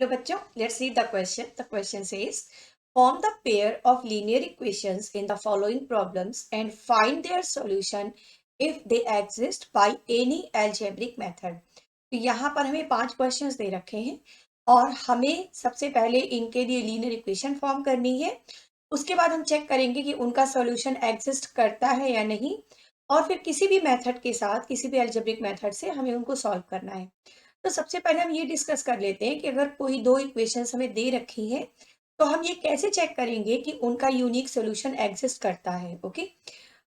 तो बच्चों, let's read the question. The question says, form the pair of linear equations in the following problems and find their solution if they exist by any algebraic method. तो यहाँ पर हमें 5 questions दे रखे हैं और हमें सबसे पहले इनके लिए लीनियर इक्वेशन फॉर्म करनी है। उसके बाद हम चेक करेंगे कि उनका सॉल्यूशन एग्जिस्ट करता है या नहीं, और फिर किसी भी मेथड के साथ, किसी भी अलजेब्रिक मेथड से हमें उनको सॉल्व करना है। तो सबसे पहले हम ये डिस्कस कर लेते हैं कि अगर कोई दो इक्वेशंस हमें दे रखी है तो हम ये कैसे चेक करेंगे कि उनका यूनिक सोल्यूशन एग्जिस्ट करता है। ओके,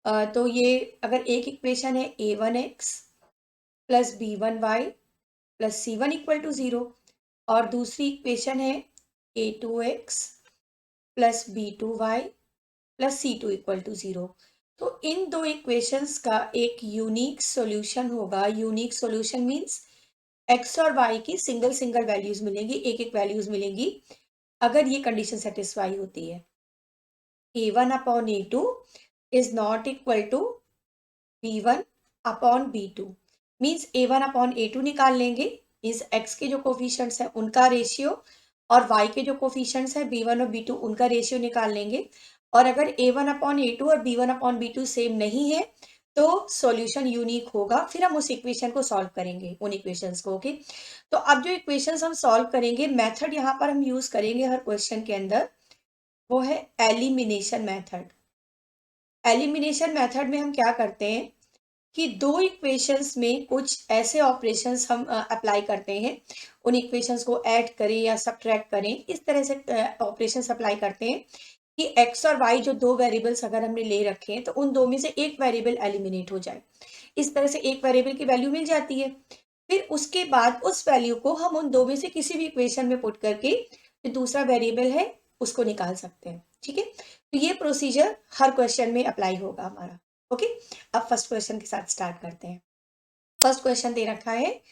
तो ये अगर एक इक्वेशन है a1x plus b1y plus c1 equal to 0 और दूसरी इक्वेशन है a2x plus b2y plus c2 equal to 0, तो इन दो इक्वेशंस का एक यूनिक सॉल्यूशन होगा। यूनिक सॉल्यूशन मींस एक्स और वाई की सिंगल सिंगल वैल्यूज मिलेंगी, एक एक वैल्यूज मिलेंगी अगर ये कंडीशन सेटिस्फाई होती है। a1 upon a2 is not equal to b1 upon b2 means a1 upon a2 निकाल लेंगे, इस x के जो कोफिशिएंट्स है उनका रेशियो और y के जो कोफिशिएंट्स है b1 और b2 उनका रेशियो निकाल लेंगे। और अगर a1 अपॉन a2 और b1 अपॉन b2 सेम नहीं है तो सॉल्यूशन यूनिक होगा, फिर हम उस इक्वेशन को सॉल्व करेंगे, उन इक्वेशंस को। ओके, तो अब जो इक्वेशंस हम सॉल्व करेंगे, मेथड यहाँ पर हम यूज करेंगे हर क्वेश्चन के अंदर, वो है एलिमिनेशन मेथड। एलिमिनेशन मेथड में हम क्या करते हैं कि दो इक्वेशंस में कुछ ऐसे ऑपरेशंस हम अप्लाई करते हैं, उन इक्वेशंस को ऐड करें या सब्ट्रैक्ट करें, इस तरह से ऑपरेशंस अप्लाई करते हैं कि x और y जो दो वेरिएबल्स अगर हमने ले रखे हैं तो उन दो में से एक वेरिएबल एलिमिनेट हो जाए। इस तरह से एक वेरिएबल की वैल्यू मिल जाती है, फिर उसके बाद उस वैल्यू को हम उन दो में से किसी भी इक्वेशन में पुट करके जो दूसरा वेरिएबल है उसको निकाल सकते हैं। ठीक है, तो ये प्रोसीजर हर क्वेश्चन में अप्लाई होगा हमारा। ओके, अब फर्स्ट क्वेश्चन के साथ स्टार्ट करते हैं। फर्स्ट क्वेश्चन दे रखा है,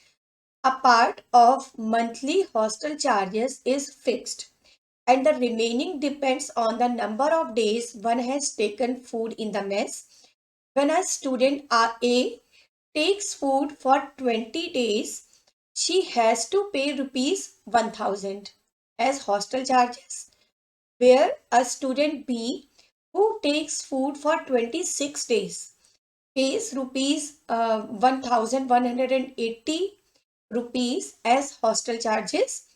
a part of monthly hostel charges is fixed and the remaining depends on the number of days one has taken food in the mess. When a student A takes food for 20 days, she has to pay rupees 1000 as hostel charges, where a student B who takes food for 26 days pays rupees 1180 rupees as hostel charges.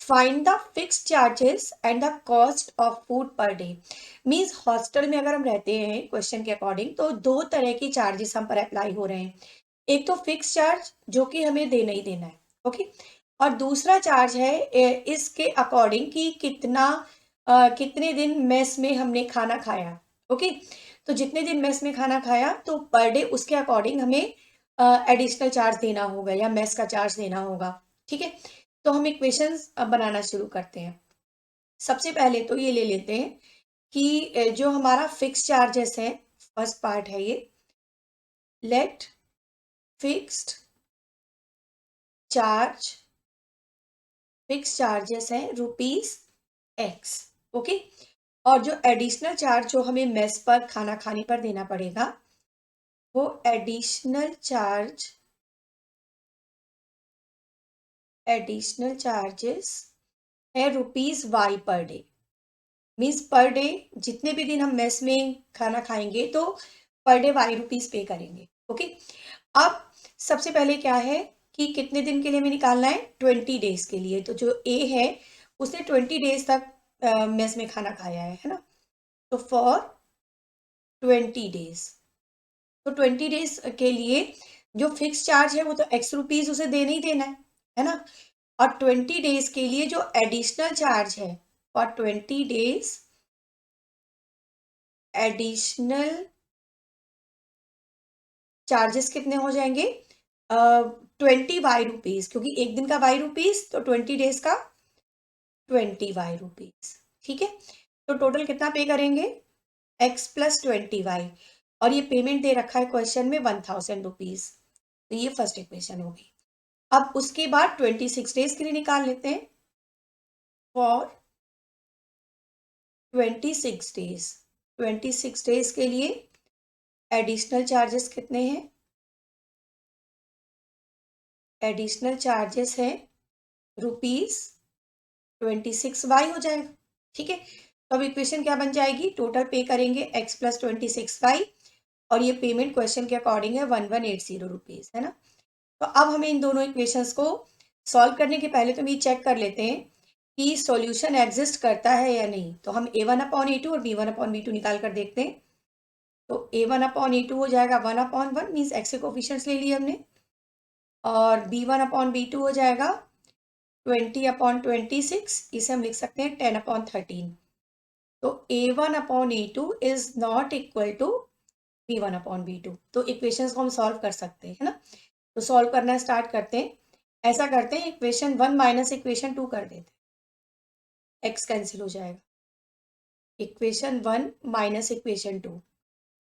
Find the fix charges and the cost of food पर day. Means hostel में अगर हम रहते हैं question के according तो दो तरह की चार्जेस हम पर अप्लाई हो रहे हैं। एक तो फिक्स चार्ज जो कि हमें देना ही देना है, ओके, और दूसरा चार्ज है इसके अकॉर्डिंग कि कितने दिन मेस में हमने खाना खाया। ओके, तो जितने दिन मेस में खाना खाया तो पर डे उसके अकॉर्डिंग हमें एडिशनल चार्ज देना होगा या मेस का चार्ज देना होगा। ठीक है, तो हम इक्वेशंस बनाना शुरू करते हैं। सबसे पहले तो ये ले लेते हैं कि जो हमारा फिक्स चार्जेस है, फर्स्ट पार्ट है ये, let fixed charge, fix charges है रुपीस एक्स। ओके, और जो एडिशनल चार्ज जो हमें मेस पर खाना खाने पर देना पड़ेगा वो एडिशनल चार्जेस है rupees Y per day. Means per day जितने भी दिन हम मेस में खाना खाएंगे तो पर डे वाई रुपीस पे करेंगे। ओके, अब सबसे पहले क्या है कि कितने दिन के लिए हमें निकालना है, 20 डेज के लिए। तो जो ए है उसने 20 डेज तक मेस में खाना खाया है ना, तो फॉर 20 डेज, तो 20 डेज के लिए जो फिक्स चार्ज है वो तो एक्स रुपीज उसे देना ही देना है ना, और 20 डेज के लिए जो एडिशनल चार्ज है फॉर 20 डेज एडिशनल चार्जेस कितने हो जाएंगे, 20 वाई रुपीज, क्योंकि एक दिन का वाई रुपीज तो 20 डेज का 20 वाई रुपीज। ठीक है, तो टोटल कितना पे करेंगे, x प्लस 20 वाई, और ये पेमेंट दे रखा है क्वेश्चन में 1000 रुपीज। तो ये फर्स्ट इक्वेशन होगी। अब उसके बाद 26 डेज के लिए निकाल लेते हैं, फॉर 26 डेज, 26 डेज के लिए एडिशनल चार्जेस कितने हैं, एडिशनल चार्जेस है रुपीस 26y हो जाएगा। ठीक है, तो अब इक्वेशन क्या बन जाएगी, टोटल पे करेंगे x प्लस 26y और ये पेमेंट क्वेश्चन के अकॉर्डिंग है 1180 रुपीज, है ना। तो अब हमें इन दोनों इक्वेशंस को सॉल्व करने के पहले तो हम ये चेक कर लेते हैं कि सॉल्यूशन एग्जिस्ट करता है या नहीं। तो हम a1/a2 और b1/b2 निकाल कर देखते हैं। तो a1/a2 हो जाएगा 1/1 मीन्स एक्स के कोफिशिएंट्स ले लिए हमने, और b1/b2 हो जाएगा 20/26, इसे हम लिख सकते हैं 10/13। तो a1/a2 is not equal to b1/b2। तो इक्वेशंस को हम सॉल्व कर सकते हैं, है ना। तो सॉल्व करना स्टार्ट करते हैं। ऐसा करते हैं, इक्वेशन 1 माइनस इक्वेशन 2 कर देते हैं, एक्स कैंसिल हो जाएगा। Equation 1 minus equation 2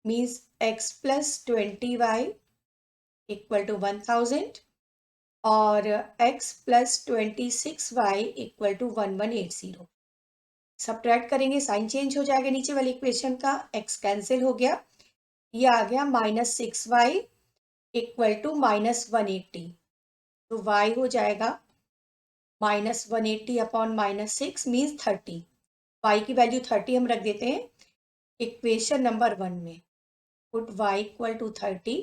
means x plus 20y equal to 1000 और x plus 26y equal to 1180। Subtract करेंगे, साइन चेंज हो जाएगा नीचे वाले इक्वेशन का, x कैंसिल हो गया, ये आ गया -6y इक्वल टू -180। तो y हो जाएगा -180 अपॉन -6 मीन्स 30। y की वैल्यू 30 हम रख देते हैं इक्वेशन नंबर 1 में। Put y equal to 30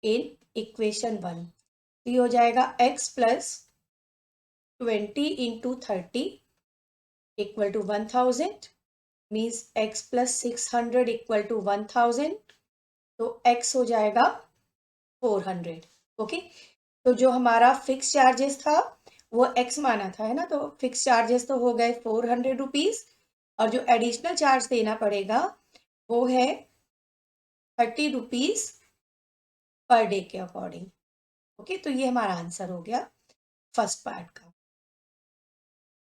in equation 1। तो ये हो जाएगा x plus 20 into 30 equal to 1000 means x plus 600 equal to 1000। तो x हो जाएगा 400। ओके, तो जो हमारा फिक्स चार्जेस था वो x माना था, है ना। तो फिक्स चार्जेस तो हो गए 400 रुपीज, और जो एडिशनल चार्ज देना पड़ेगा वो है 30 रुपीज पर डे के अकॉर्डिंग। ओके, तो ये हमारा आंसर हो गया फर्स्ट पार्ट का।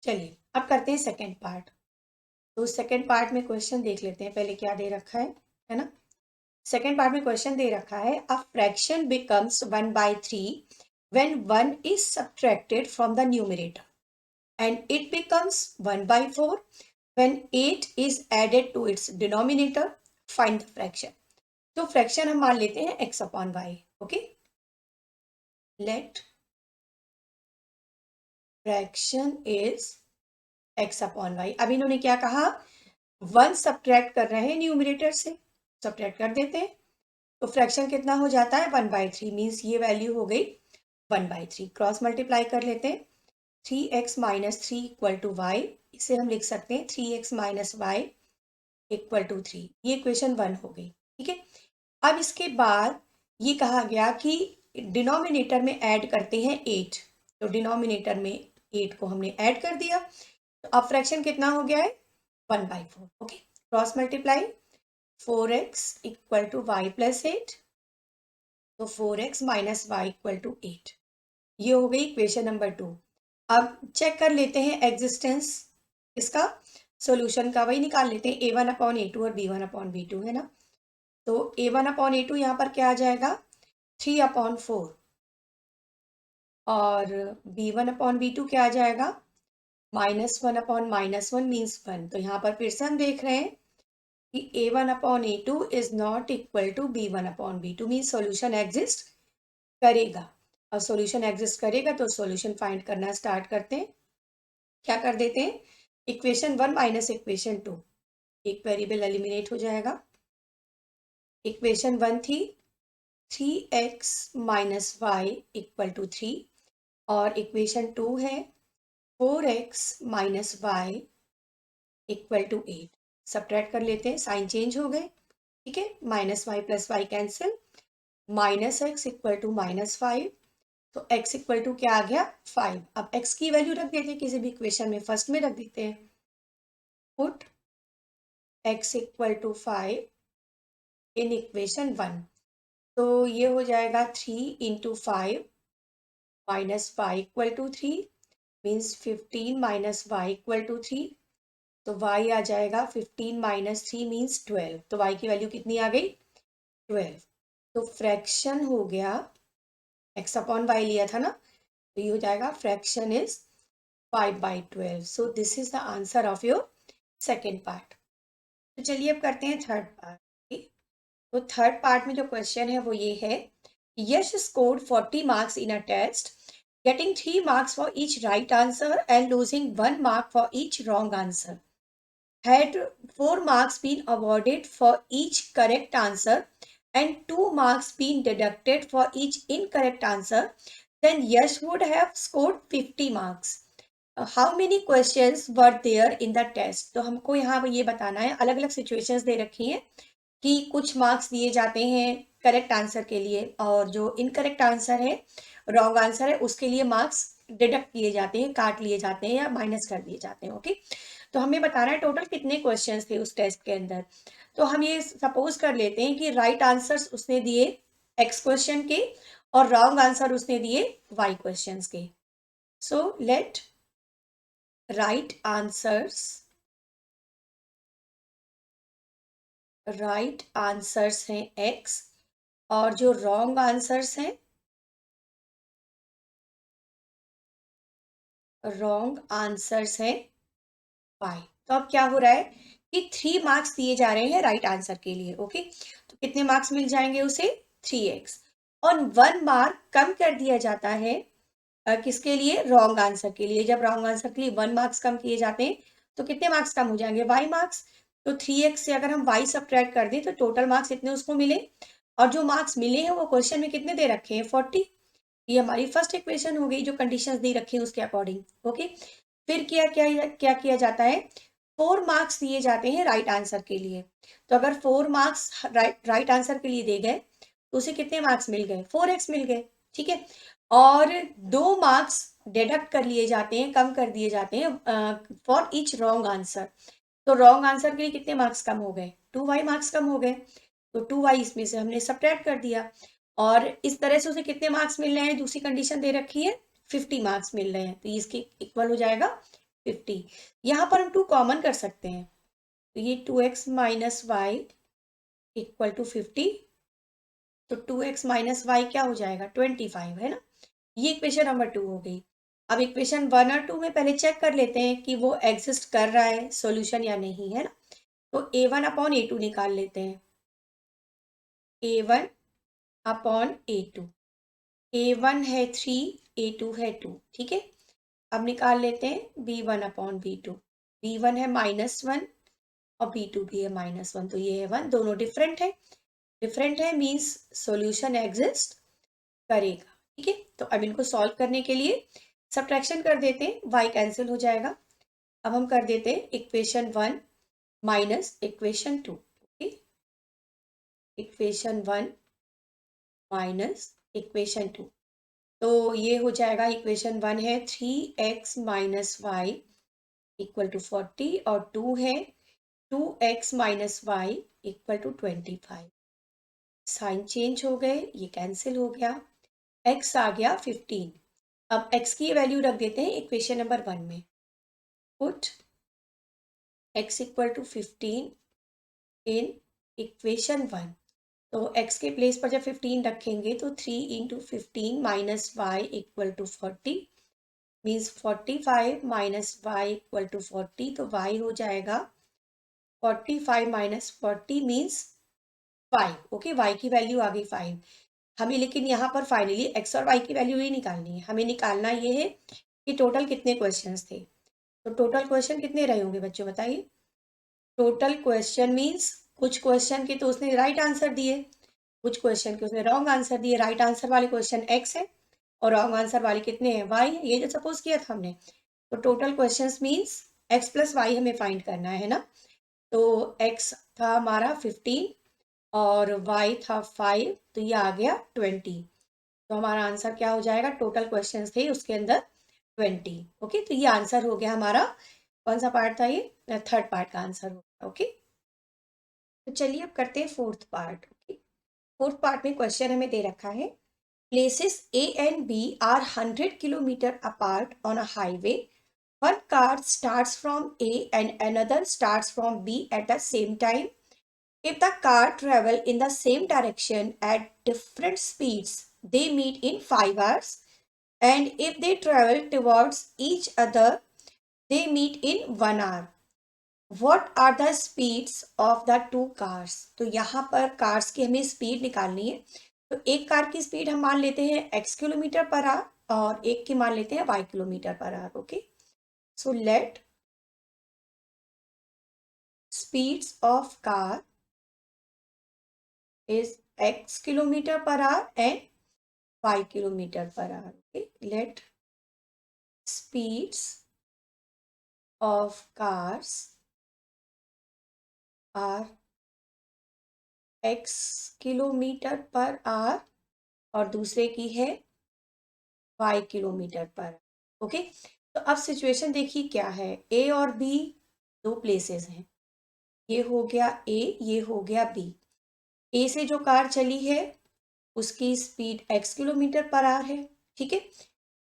चलिए अब करते हैं सेकेंड पार्ट। तो सेकेंड पार्ट में क्वेश्चन देख लेते हैं पहले क्या दे रखा है ना। सेकेंड पार्ट में क्वेश्चन दे रखा है, a fraction becomes 1/3 when 1 is subtracted from the numerator and it becomes 1/4 when 8 is added to its denominator. Find the fraction. तो फ्रैक्शन हम मान लेते हैं x upon Y. Okay, let fraction is x upon Y. अब इन्होंने क्या कहा, 1 subtract कर रहे हैं न्यूमरेटर से, सब्ट्रैक्ट कर देते हैं। तो फ्रैक्शन कितना हो जाता है 1/3 मीन्स ये वैल्यू हो गई 1/3। क्रॉस मल्टीप्लाई कर लेते हैं, 3x minus 3 equal to Y, इसे हम लिख सकते हैं 3x minus Y equal to 3। ये इक्वेशन 1 हो गई। ठीक है, अब इसके बाद ये कहा गया कि डिनोमिनेटर में ऐड करते हैं 8। तो डिनोमिनेटर में 8 को हमने ऐड कर दिया, तो अब फ्रैक्शन कितना हो गया है 1/4। Okay, cross multiply, 4x equal to Y plus 8, तो 4x minus Y equal to 8। ये हो गई इक्वेशन नंबर 2। अब चेक कर लेते हैं एग्जिस्टेंस इसका, सॉल्यूशन का वही निकाल लेते हैं, a1/a2 और b1/b2, है ना। तो a1/a2 यहाँ पर क्या आ जाएगा 3/4 और b1/b2 क्या आ जाएगा -1/-1 मीन्स 1। तो यहाँ पर फिर से हम देख रहे हैं कि a1/a2 is not equal to b1/b2 means solution exist करेगा। और सॉल्यूशन एग्जिस्ट करेगा तो सॉल्यूशन फाइंड करना स्टार्ट करते हैं। क्या कर देते हैं, इक्वेशन 1 माइनस इक्वेशन 2, एक वेरिएबल एलिमिनेट हो जाएगा। इक्वेशन 1 थी 3x minus Y equal to 3 और इक्वेशन 2 है 4x minus Y equal to 8। Subtract कर लेते हैं, साइन चेंज हो गए। ठीक है, minus Y plus Y cancel, minus X equal to -5। तो x इक्वल टू क्या आ गया 5। अब x की वैल्यू रख देते हैं किसी भी इक्वेशन में, फर्स्ट में रख देते हैं, put x equal to 5 in equation 1। तो ये हो जाएगा 3 into 5 minus Y equal to 3 means 15 minus Y equal to 3। तो y आ जाएगा 15 माइनस 3 मीन्स 12। तो y की वैल्यू कितनी आ गई 12। तो फ्रैक्शन हो गया, x अपॉन वाई लिया था ना, तो ये हो जाएगा fraction is 5/12। So this is the answer of your second part. तो चलिए अब करते हैं थर्ड पार्ट। तो थर्ड पार्ट में जो क्वेश्चन है वो ये है, Yash scored 40 marks in a test getting 3 marks for each right answer and losing 1 mark for each wrong answer. Had 4 marks been awarded for each correct answer and 2 marks been deducted for each incorrect answer, then Yash would have scored 50 marks. How many questions were there in the test? तो हमको यहाँ ये बताना है, अलग अलग situations दे रखी हैं कि कुछ मार्क्स दिए जाते हैं करेक्ट आंसर के लिए और जो इनकरेक्ट आंसर है, रॉन्ग आंसर है, उसके लिए मार्क्स डिडक्ट किए जाते हैं, काट लिए जाते हैं या माइनस कर दिए जाते हैं। ओके, तो हमें बताना है टोटल कितने क्वेश्चंस थे उस टेस्ट के अंदर। तो हम ये सपोज कर लेते हैं कि राइट आंसर्स उसने दिए एक्स क्वेश्चन के और रॉन्ग आंसर उसने दिए वाई क्वेश्चंस के। सो लेट राइट आंसर्स हैं एक्स और जो रॉन्ग आंसर्स हैं वाई। तो अब क्या हो रहा है कि 3 मार्क्स दिए जा रहे हैं राइट आंसर के लिए। ओके, तो कितने मार्क्स मिल जाएंगे उसे? 3x। और 1 मार्क कम कर दिया जाता है किसके लिए? रॉन्ग आंसर के लिए। जब रॉन्ग आंसर के लिए 1 मार्क्स कम किए जाते हैं तो कितने मार्क्स कम हो जाएंगे? Y marks. तो 3x से अगर हम वाई सब्ट्रैक्ट कर दें तो टोटल मार्क्स इतने उसको मिले, और जो मार्क्स मिले हैं वो क्वेश्चन में कितने दे रखे हैं? 40। ये हमारी फर्स्ट इक्वेशन हो गई जो कंडीशंस दे रखी है उसके अकॉर्डिंग। ओके, फिर क्या क्या क्या किया जाता है? 4 मार्क्स दिए जाते हैं राइट आंसर के लिए। तो अगर 4 मार्क्स राइट आंसर के लिए दे गए तो उसे कितने मार्क्स मिल गए? 4x मिल गए। ठीक है, और 2 मार्क्स डिडक्ट कर लिए जाते हैं, कम कर दिए जाते हैं फॉर ईच रॉन्ग आंसर। तो रॉन्ग आंसर के लिए कितने मार्क्स कम हो गए? 2y मार्क्स कम हो गए। तो 2y इसमें से हमने सब्ट्रैक्ट कर दिया, और इस तरह से उसे कितने मार्क्स मिल रहे हैं? दूसरी कंडीशन दे रखी है 50 मार्क्स मिल रहे हैं, तो इसके इक्वल हो जाएगा 50। यहाँ पर हम 2 कॉमन कर सकते हैं, तो ये 2x minus Y equal to 50। तो 2x माइनस वाई क्या हो जाएगा? 25 है ना। ये इक्वेशन नंबर 2 हो गई। अब इक्वेशन 1 और 2 में पहले चेक कर लेते हैं कि वो एग्जिस्ट कर रहा है सॉल्यूशन या नहीं, है ना। तो a1 अपॉन a2 निकाल लेते हैं। a1 अपॉन a2, a1 है 3, a2 है 2। ठीक है, अब निकाल लेते हैं b1 अपॉन b2। b1 है -1 और b2 भी है -1, तो ये है 1। दोनों डिफरेंट है मीन्स सॉल्यूशन एग्जिस्ट करेगा। ठीक है, तो अब इनको सॉल्व करने के लिए सब्ट्रैक्शन कर देते हैं, y कैंसिल हो जाएगा। अब हम कर देते हैं equation 1 minus equation 2। Okay, equation 1 minus equation 2, तो ये हो जाएगा इक्वेशन 1 है 3x minus Y equal to 40 और 2 है 2x minus Y equal to 25। Sign change हो गए, ये कैंसिल हो गया, x आ गया 15। अब x की वैल्यू रख देते हैं इक्वेशन नंबर 1 में। Put x equal to 15 in equation 1। तो x के प्लेस पर जब 15 रखेंगे तो 3 into 15 minus Y equal to 40 means 45 minus Y equal to 40। तो y हो जाएगा 45 माइनस 40 मीन्स 5। ओके, y की वैल्यू आ गई 5 हमें। लेकिन यहाँ पर फाइनली x और y की वैल्यू ही निकालनी है। हमें निकालना ये है कि टोटल कितने क्वेश्चंस थे। तो टोटल क्वेश्चन कितने रहे होंगे बच्चों, बताइए। टोटल क्वेश्चन मीन्स कुछ क्वेश्चन के तो उसने राइट आंसर दिए, कुछ क्वेश्चन के उसने रॉन्ग आंसर दिए। राइट आंसर वाले क्वेश्चन x है और रॉन्ग आंसर वाले कितने हैं? y है। ये जो सपोज किया था हमने। तो total questions means x plus y हमें फाइंड करना है ना। तो x था हमारा 15 और y था 5, तो ये आ गया 20। तो हमारा आंसर क्या हो जाएगा? टोटल क्वेश्चंस थे उसके अंदर 20। ओके, तो ये आंसर हो गया हमारा। कौन सा पार्ट था ये? थर्ड पार्ट का आंसर हो गया। ओके, तो चलिए अब करते हैं fourth part. Okay, fourth part में क्वेश्चन हमें दे रखा है places A and B are 100 kilometer apart on a highway. One car starts from A and another starts from B at the same time. If the car travel in the same direction at different speeds, they meet in 5 hours. And if they travel towards each other, they meet in 1 hour. What are the speeds of the two cars? तो यहाँ पर cars की हमें speed निकालनी है। तो एक car की स्पीड हम मान लेते हैं x किलोमीटर पर आवर और एक की मान लेते हैं y kilometre per hour. Okay, so let speeds of car is x kilometer per hour and y kilometer per hour. Okay, let speeds of cars are x kilometre per hour और दूसरे की है y किलोमीटर पर. Okay, तो अब situation देखिए क्या है. ए और बी दो प्लेसेस हैं. ये हो गया ए, ये हो गया बी. ए से जो कार चली है उसकी speed x kilometre per hour है. ठीक है.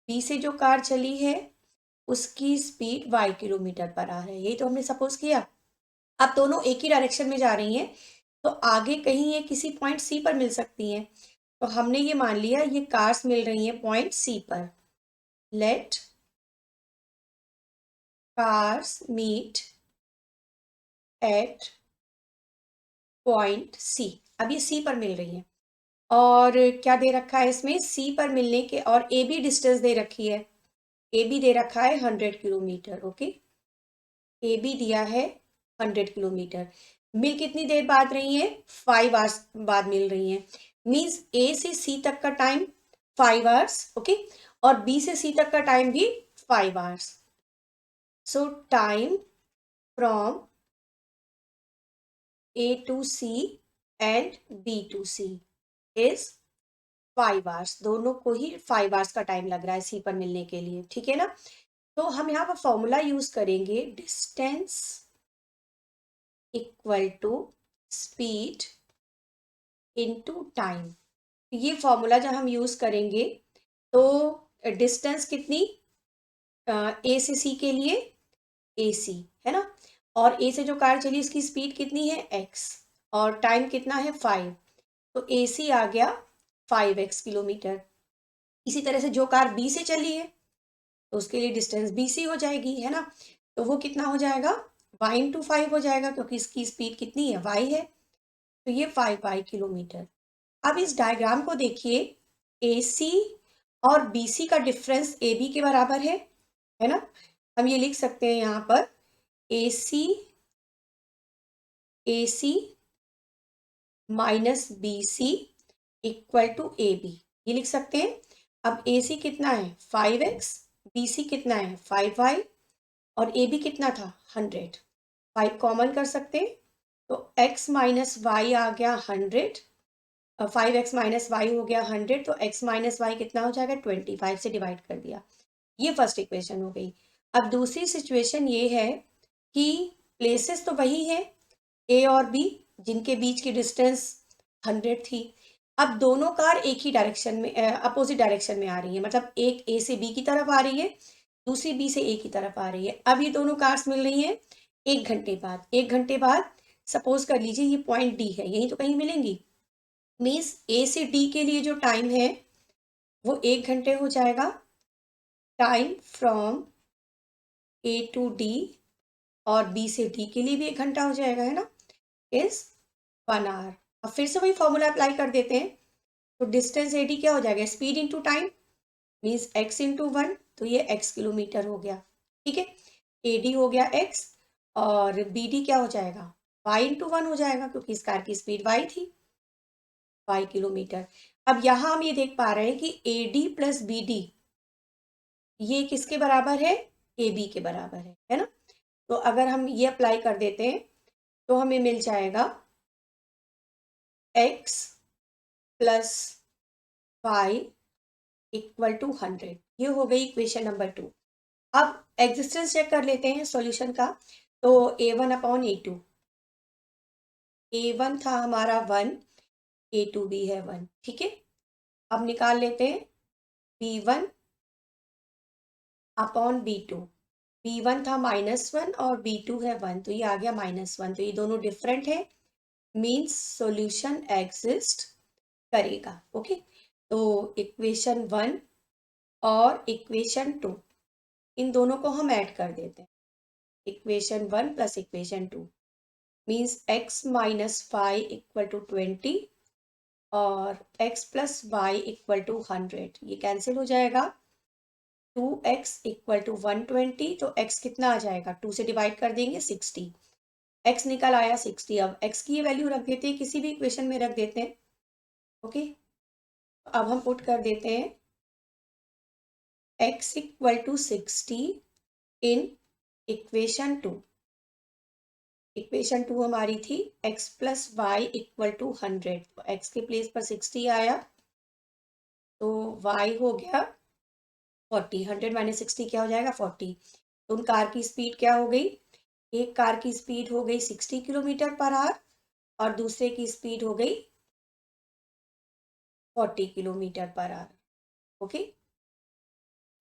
बी से जो कार चली है उसकी speed y kilometre per hour है. यही तो हमने सपोज किया. अब दोनों एक ही डायरेक्शन में जा रही हैं तो आगे कहीं ये किसी पॉइंट सी पर मिल सकती हैं. तो हमने ये मान लिया ये कार्स मिल रही हैं पॉइंट सी पर. Let cars meet at point C. अब ये सी पर मिल रही है और क्या दे रखा है इसमें, सी पर मिलने के, और ए बी डिस्टेंस दे रखी है. ए बी दे रखा है 100 किलोमीटर. ओके, ए बी दिया है 100 किलोमीटर. मिल कितनी देर बाद रही है, 5 आवर्स बाद मिल रही है. मीन्स ए से सी तक का टाइम 5 आवर्स. ओके, और बी से सी तक का टाइम भी 5 hours. So time from A to C and B to C is 5 hours. दोनों को ही 5 आवर्स का टाइम लग रहा है सी पर मिलने के लिए. ठीक है ना. तो हम यहाँ पर फॉर्मूला यूज करेंगे distance equal to speed into time. ये फॉर्मूला जब हम यूज करेंगे तो डिस्टेंस कितनी, ए से सी के लिए ए सी है ना, और ए से जो कार चली उसकी स्पीड कितनी है x और टाइम कितना है 5. तो ए सी आ गया 5x किलोमीटर. इसी तरह से जो कार बी से चली है तो उसके लिए डिस्टेंस बी सी हो जाएगी है ना. तो वो कितना हो जाएगा, y इंटू 5 हो जाएगा क्योंकि इसकी स्पीड कितनी है, y है. तो ये 5y किलोमीटर. अब इस डायग्राम को देखिए, ए सी और बी सी का डिफरेंस ए बी के बराबर है ना. हम ये लिख सकते हैं यहाँ पर A C minus B C equal to A B. ये लिख सकते हैं. अब ए सी कितना है 5x, बी सी कितना है 5y और ए बी कितना था 100. 5 कॉमन कर सकते हैं तो x माइनस वाई आ गया 100. 5x माइनस वाई हो गया 100. तो x माइनस वाई कितना हो जाएगा 25 से डिवाइड कर दिया. ये फर्स्ट इक्वेशन हो गई. अब दूसरी सिचुएशन ये है कि प्लेसेस तो वही है ए और बी जिनके बीच की डिस्टेंस 100 थी. अब दोनों कार एक ही डायरेक्शन में, अपोजिट डायरेक्शन में आ रही है. मतलब एक ए से बी की तरफ आ रही है, दूसरी बी से ए की तरफ आ रही है. अब ये दोनों कार्स मिल रही हैं 1 घंटे बाद. 1 घंटे बाद सपोज कर लीजिए ये पॉइंट डी है, यहीं तो कहीं मिलेंगी. मीन्स ए से डी के लिए जो टाइम है वो 1 घंटे हो जाएगा. Time from A to D और बी से डी के लिए भी 1 घंटा हो जाएगा है ना, इज 1 आवर. अब फिर से वही फॉर्मूला अप्लाई कर देते हैं. तो डिस्टेंस ए डी क्या हो जाएगा, speed into time means x into 1. तो ये x किलोमीटर हो गया. ठीक है, ए डी हो गया x और बी डी क्या हो जाएगा y इंटू 1 हो जाएगा क्योंकि इस कार की स्पीड y थी, y किलोमीटर. अब यहाँ हम ये देख पा रहे हैं कि A D plus B D ये किसके बराबर है, ए बी के बराबर है ना. तो अगर हम ये अप्लाई कर देते हैं तो हमें मिल जाएगा x plus y equal to 100. ये हो गई इक्वेशन नंबर 2. अब एग्जिस्टेंस चेक कर लेते हैं सॉल्यूशन का. तो a1 अपॉन a2, a1 था हमारा 1, a2 भी है 1. ठीक है, अब निकाल लेते हैं b1 अपॉन b2. b1 था -1 और b2 है 1, तो ये आ गया -1. तो ये दोनों डिफरेंट है, मीन्स सॉल्यूशन एग्जिस्ट करेगा. ओके, तो इक्वेशन 1 और इक्वेशन 2 इन दोनों को हम ऐड कर देते हैं. Equation 1 plus equation 2 means x minus 5 equal to 20 और x plus y equal to 100. ये कैंसिल हो जाएगा 2x इक्वल टू 120, तो x कितना आ जाएगा, 2 से डिवाइड कर देंगे 60, x निकल आया 60। अब x की ये वैल्यू रख देते हैं, किसी भी इक्वेशन में रख देते हैं। ओके, अब हम पुट कर देते हैं x equal to 60 in equation 2। Equation 2 हमारी थी x plus y equal to 100, तो x के प्लेस पर 60 आया, तो y हो गया 40, 100 माइनस 60 क्या हो जाएगा 40। तो उन कार की स्पीड क्या हो गई, एक कार की स्पीड हो गई 60 किलोमीटर पर आवर और दूसरे की स्पीड हो गई 40 किलोमीटर पर आवर। ओके,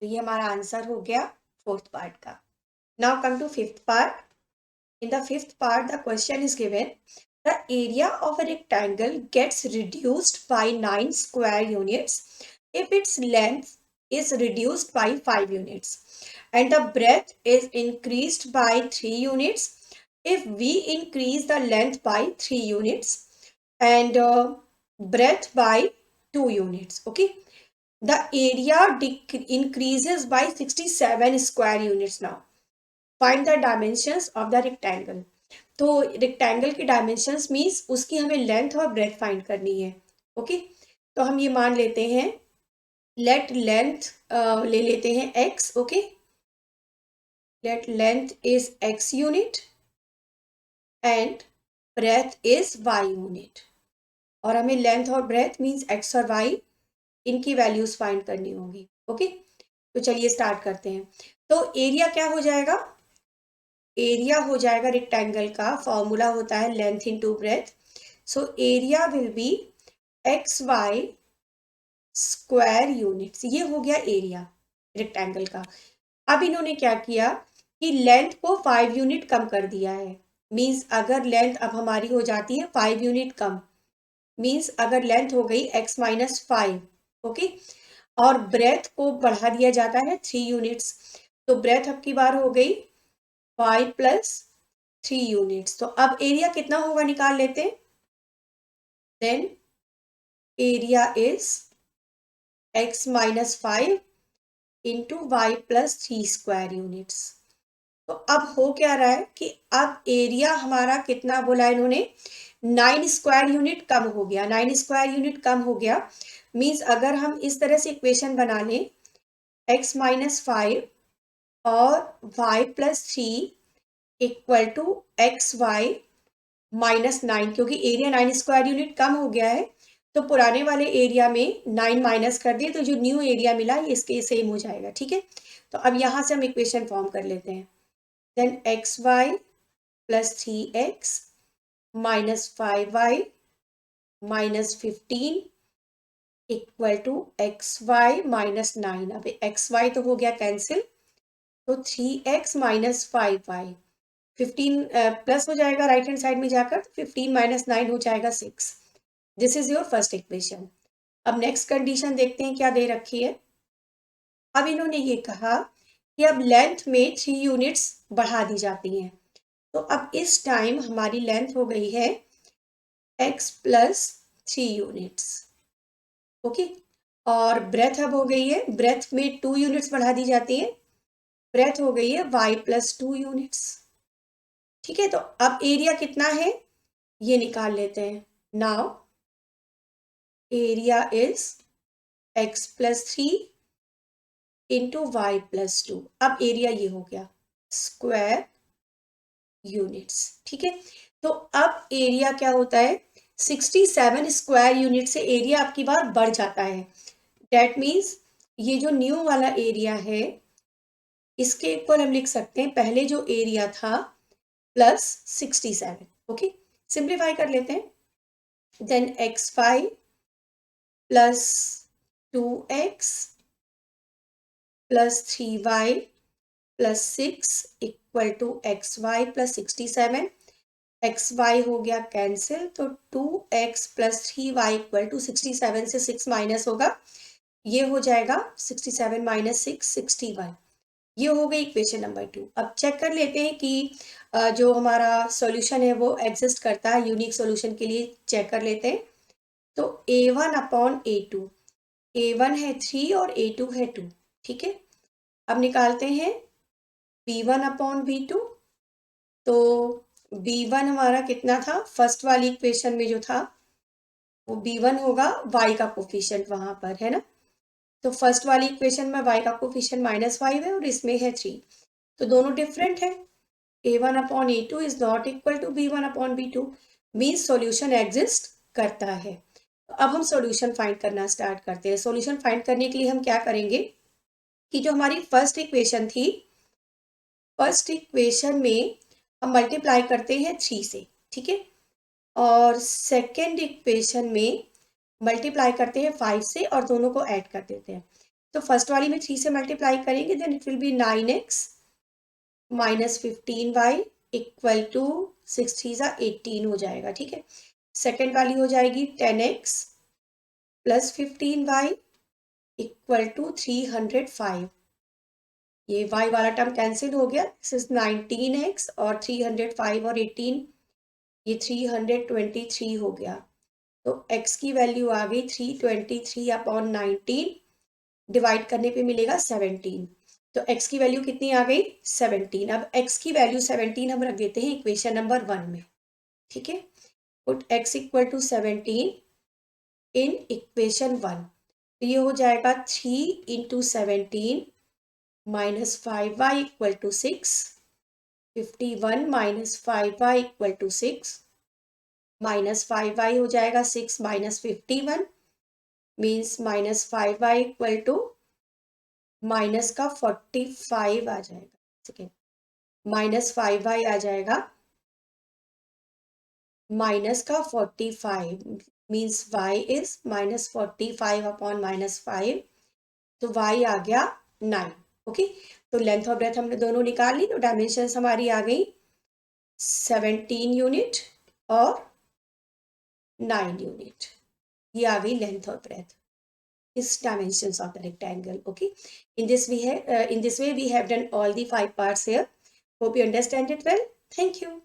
तो ये हमारा आंसर हो गया फोर्थ पार्ट का। Now come to fifth part. In the fifth part, the question is given: the area of a rectangle gets reduced by 9 square units if its length is reduced by 5 units, and the breadth is increased by 3 units if we increase the length by 3 units and breadth by 2 units. Okay, the area increases by 67 square units now. Find the dimensions of the rectangle. तो rectangle के dimensions means उसकी हमें length और breath find करनी है। Okay, तो हम ये मान लेते हैं, लेट लेंथ ले लेते हैं x। Okay, let length is x unit and breadth is y unit, और हमें लेंथ और ब्रेथ मीन्स x और y इनकी वैल्यूज फाइंड करनी होगी। ओके, तो चलिए स्टार्ट करते हैं। तो एरिया क्या हो जाएगा, एरिया हो जाएगा रेक्टेंगल का फॉर्मूला होता है length into breadth, so area will be x y square units. ये हो गया एरिया रेक्टेंगल का। अब इन्होंने क्या किया कि लेंथ को 5 यूनिट कम कर दिया है, मींस अगर लेंथ अब हमारी हो जाती है 5 यूनिट कम, मींस अगर लेंथ हो गई x माइनस 5, ओके, और ब्रेथ को बढ़ा दिया जाता है 3 यूनिट्स, तो ब्रेथ अब की बार हो गई 5 प्लस 3 यूनिट्स। तो अब एरिया कितना होगा निकाल लेते हैं। Then area is x minus 5 into y plus 3 square units. तो अब हो क्या रहा है कि अब एरिया हमारा कितना बोला इन्होंने, 9 स्क्वायर यूनिट कम हो गया। 9 स्क्वायर यूनिट कम हो गया मीन्स अगर हम इस तरह से इक्वेशन बना लें, x माइनस 5 और y plus 3 equal to x y minus 9, क्योंकि एरिया 9 स्क्वायर यूनिट कम हो गया है तो पुराने वाले एरिया में 9 माइनस कर दिए, तो जो न्यू एरिया मिला ये इसके सेम हो जाएगा। ठीक है, तो अब यहाँ से हम इक्वेशन फॉर्म कर लेते हैं। Then x y plus 3x minus 5y minus 15 equal to x y minus 9। अब एक्स वाई तो हो गया कैंसिल, तो 3x माइनस 5y 15 प्लस हो जाएगा राइट हैंड साइड में जाकर, 15 माइनस 9 हो जाएगा 6। This is your first equation. अब नेक्स्ट कंडीशन देखते हैं क्या दे रखी है। अब इन्होंने ये कहा कि अब लेंथ में 3 यूनिट्स बढ़ा दी जाती हैं, तो अब इस टाइम हमारी लेंथ हो गई है x प्लस 3 यूनिट्स। ओके, और ब्रेथ अब हो गई है, ब्रेथ में 2 यूनिट्स बढ़ा दी जाती है, ब्रेथ हो गई है y प्लस 2 यूनिट्स। ठीक है, तो अब एरिया कितना है ये निकाल लेते हैं। Now area is x plus 3 into y plus 2। अब एरिया ये हो गया स्क्वायर यूनिट्स। ठीक है, तो अब एरिया क्या होता है, 67 स्क्वायर यूनिट से एरिया आपकी बार बढ़ जाता है। डेट मीन्स ये जो न्यू वाला एरिया है इसके इक्वल हम लिख सकते हैं पहले जो एरिया था प्लस 67। ओके, सिंप्लीफाई कर लेते हैं। Then x5 plus 2x plus 3y plus 6 equal to xy plus 67। xy हो गया कैंसिल, तो 2x plus 3y equal to 67 से 6 माइनस होगा, ये हो जाएगा 67 माइनस 6 61। ये हो गई इक्वेशन नंबर 2। अब चेक कर लेते हैं कि जो हमारा सॉल्यूशन है वो एग्जिस्ट करता है, यूनिक सॉल्यूशन के लिए चेक कर लेते हैं। तो a1 अपॉन a2, a1 है 3 और a2 है 2। ठीक है, अब निकालते हैं b1/b2। तो b1 हमारा कितना था, फर्स्ट वाली इक्वेशन में जो था वो b1 होगा y का कोफिशिएंट वहां पर, है ना। तो फर्स्ट वाली इक्वेशन में y का कोफिशिएंट -5 है और इसमें है 3, तो दोनों डिफरेंट है। a1/a2 is not equal to b1/b2, means solution exist करता है। तो अब हम सॉल्यूशन फाइंड करना स्टार्ट करते हैं। सॉल्यूशन फाइंड करने के लिए हम क्या करेंगे कि जो हमारी फर्स्ट इक्वेशन थी, फर्स्ट इक्वेशन में हम मल्टीप्लाई करते हैं 3 से, ठीक है। और सेकेंड इक्वेशन में मल्टीप्लाई करते हैं 5 से और दोनों को ऐड कर देते हैं। तो फर्स्ट वाली में 3 से मल्टीप्लाई करेंगे, then it will be 9x minus 15y equal to 6 3 18 हो जाएगा, ठीक है। सेकेंड वाली हो जाएगी 10x plus 15y equal to 305। ये y वाला टर्म कैंसिल हो गया, दिस इज 19x और 305 और 18, ये 323 हो गया। तो x की वैल्यू आ गई 323/19, डिवाइड करने पे मिलेगा 17। तो x की वैल्यू कितनी आ गई, 17। अब x की वैल्यू 17 हम रख देते हैं इक्वेशन नंबर 1 में, ठीक है। Put x equal to 17 in equation 1। तो ये हो जाएगा 3 × 17 minus 5y equal to 6, 51 minus 5y equal to 6, minus 5y हो जाएगा 6 minus 51 means minus 5y equal to minus का 45 आ जाएगा, ठीक है। माइनस 5y आ जाएगा माइनस का 45 मीन्स y इज माइनस 45/-5, तो y आ गया 9। ओके, तो लेंथ और ब्रेथ हमने दोनों निकाल ली, तो डायमेंशंस हमारी आ गई 17 यूनिट और 9 यूनिट। ये आ गई लेंथ और breath, is dimensions of the rectangle. Okay, in this way we have done all the 5 parts here. Hope you understand it well. Thank you.